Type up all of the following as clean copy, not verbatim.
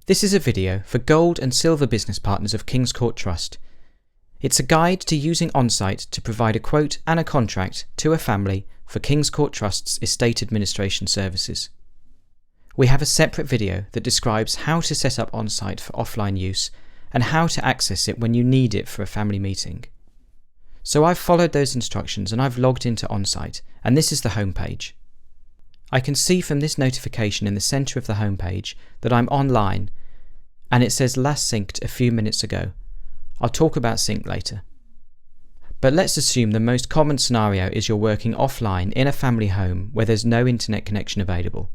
This is a video for Gold and Silver business partners of King's Court Trust. It's a guide to using Onsite to provide a quote and a contract to a family for King's Court Trust's estate administration services. We have a separate video that describes how to set up Onsite for offline use and how to access it when you need it for a family meeting. So I've followed those instructions and I've logged into Onsite, and this is the home page. I can see from this notification in the centre of the home page that I'm online, and it says last synced a few minutes ago. I'll talk about sync later. But let's assume the most common scenario is you're working offline in a family home where there's no internet connection available.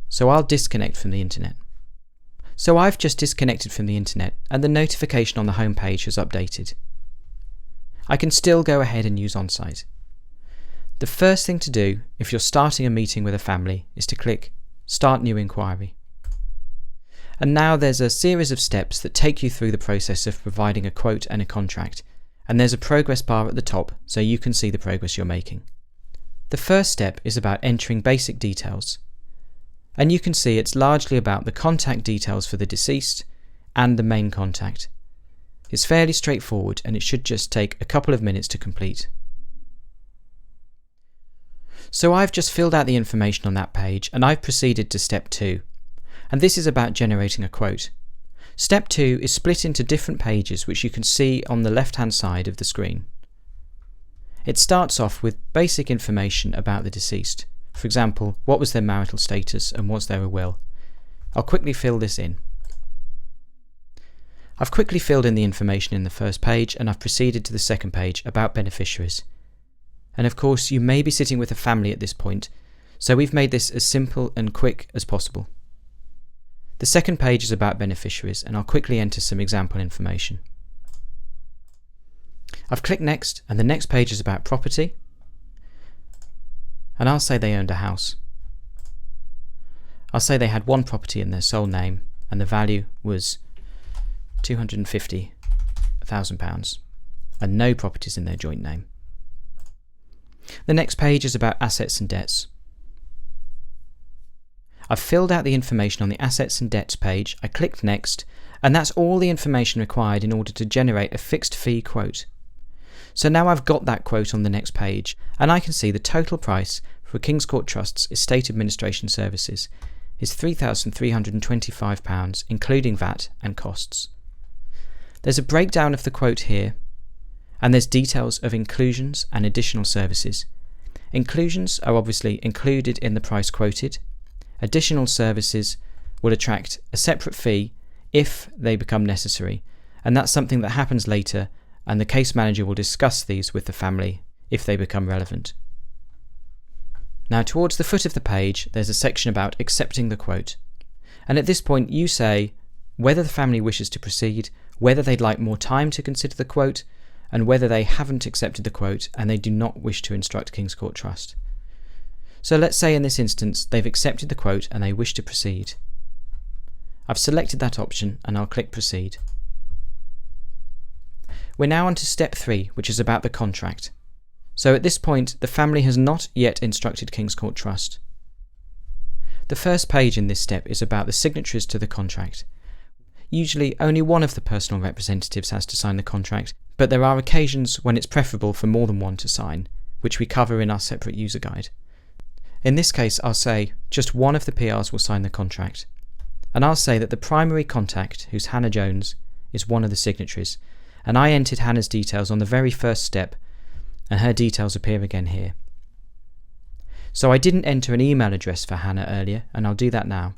So I'll disconnect from the internet. So I've just disconnected from the internet and the notification on the home page has updated. I can still go ahead and use Onsite. The first thing to do if you're starting a meeting with a family is to click Start New Inquiry. And now there's a series of steps that take you through the process of providing a quote and a contract, and there's a progress bar at the top so you can see the progress you're making. The first step is about entering basic details, and you can see it's largely about the contact details for the deceased and the main contact. It's fairly straightforward and it should just take a couple of minutes to complete. So I've just filled out the information on that page and I've proceeded to step 2. And this is about generating a quote. Step 2 is split into different pages which you can see on the left-hand side of the screen. It starts off with basic information about the deceased. For example, what was their marital status and was there a will? I'll quickly fill this in. I've quickly filled in the information in the first page and I've proceeded to the second page about beneficiaries. And of course you may be sitting with a family at this point, so we've made this as simple and quick as possible. The second page is about beneficiaries and I'll quickly enter some example information. I've clicked next and the next page is about property, and I'll say they owned a house. I'll say they had one property in their sole name and the value was £250,000 and no properties in their joint name. The next page is about assets and debts. I've filled out the information on the assets and debts page, I clicked next, and that's all the information required in order to generate a fixed fee quote. So now I've got that quote on the next page, and I can see the total price for King's Court Trust's estate administration services is £3,325, including VAT and costs. There's a breakdown of the quote here, and there's details of inclusions and additional services. Inclusions are obviously included in the price quoted. Additional services will attract a separate fee if they become necessary, and that's something that happens later, and the case manager will discuss these with the family if they become relevant. Now towards the foot of the page there's a section about accepting the quote, and at this point you say whether the family wishes to proceed, whether they'd like more time to consider the quote, and whether they haven't accepted the quote and they do not wish to instruct King's Court Trust. So let's say in this instance they've accepted the quote and they wish to proceed. I've selected that option and I'll click Proceed. We're now on to step 3, which is about the contract. So at this point the family has not yet instructed King's Court Trust. The first page in this step is about the signatories to the contract. Usually only one of the personal representatives has to sign the contract, but there are occasions when it's preferable for more than one to sign, which we cover in our separate user guide. In this case I'll say just one of the PRs will sign the contract, and I'll say that the primary contact, who's Hannah Jones, is one of the signatories, and I entered Hannah's details on the very first step, and her details appear again here. So I didn't enter an email address for Hannah earlier, and I'll do that now.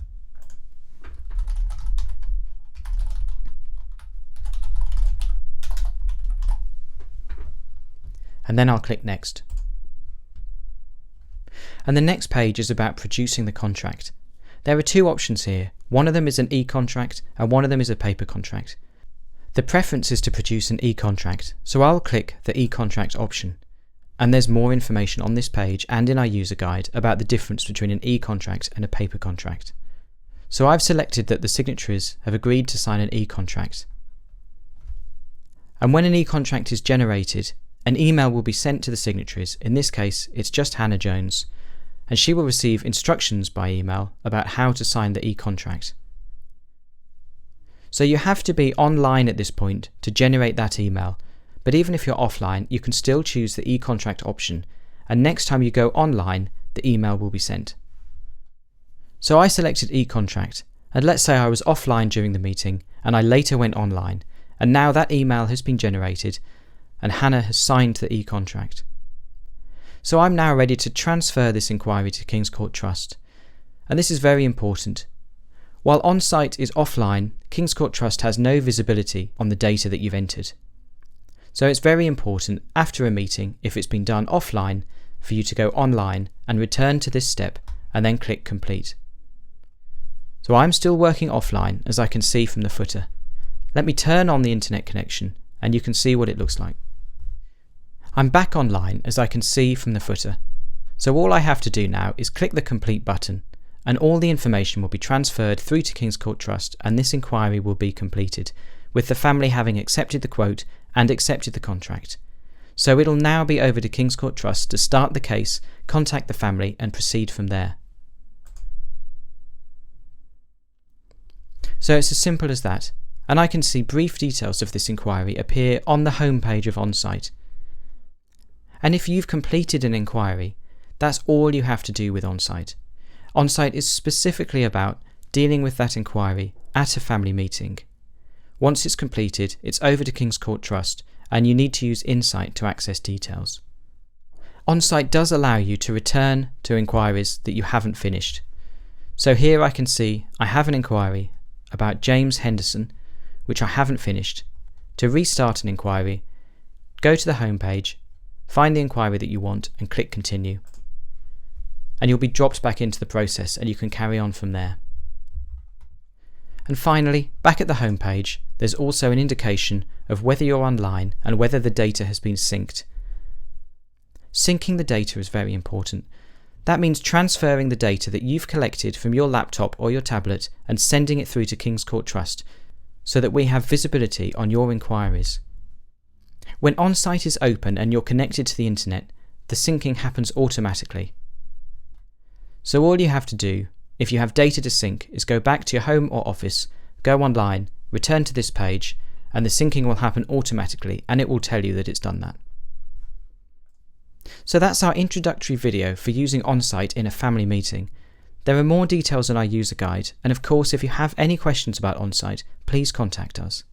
And then I'll click Next. And the next page is about producing the contract. There are 2 options here. One of them is an e-contract and one of them is a paper contract. The preference is to produce an e-contract, so I'll click the e-contract option. And there's more information on this page and in our user guide about the difference between an e-contract and a paper contract. So I've selected that the signatories have agreed to sign an e-contract. And when an e-contract is generated, an email will be sent to the signatories. In this case, it's just Hannah Jones, and she will receive instructions by email about how to sign the e-contract. So you have to be online at this point to generate that email, but even if you're offline, you can still choose the e-contract option, and next time you go online, the email will be sent. So I selected e-contract, and let's say I was offline during the meeting, and I later went online, and now that email has been generated, and Hannah has signed the e-contract. So I'm now ready to transfer this inquiry to King's Court Trust, and this is very important. While Onsite is offline, King's Court Trust has no visibility on the data that you've entered. So it's very important after a meeting, if it's been done offline, for you to go online and return to this step and then click complete. So I'm still working offline, as I can see from the footer. Let me turn on the internet connection and you can see what it looks like. I'm back online, as I can see from the footer. So all I have to do now is click the complete button, and all the information will be transferred through to King's Court Trust, and this inquiry will be completed, with the family having accepted the quote and accepted the contract. So it'll now be over to King's Court Trust to start the case, contact the family and proceed from there. So it's as simple as that, and I can see brief details of this inquiry appear on the home page of Onsite. And if you've completed an inquiry, that's all you have to do with Onsite. Onsite is specifically about dealing with that inquiry at a family meeting. Once it's completed, it's over to King's Court Trust, and you need to use Insight to access details. Onsite does allow you to return to inquiries that you haven't finished. So here I can see I have an inquiry about James Henderson, which I haven't finished. To restart an inquiry, go to the home page, find the inquiry that you want and click continue. And you'll be dropped back into the process and you can carry on from there. And finally, back at the home page, there's also an indication of whether you're online and whether the data has been synced. Syncing the data is very important. That means transferring the data that you've collected from your laptop or your tablet and sending it through to King's Court Trust so that we have visibility on your inquiries. When Onsite is open and you're connected to the internet, the syncing happens automatically. So all you have to do, if you have data to sync, is go back to your home or office, go online, return to this page, and the syncing will happen automatically and it will tell you that it's done that. So that's our introductory video for using Onsite in a family meeting. There are more details in our user guide, and of course if you have any questions about Onsite, please contact us.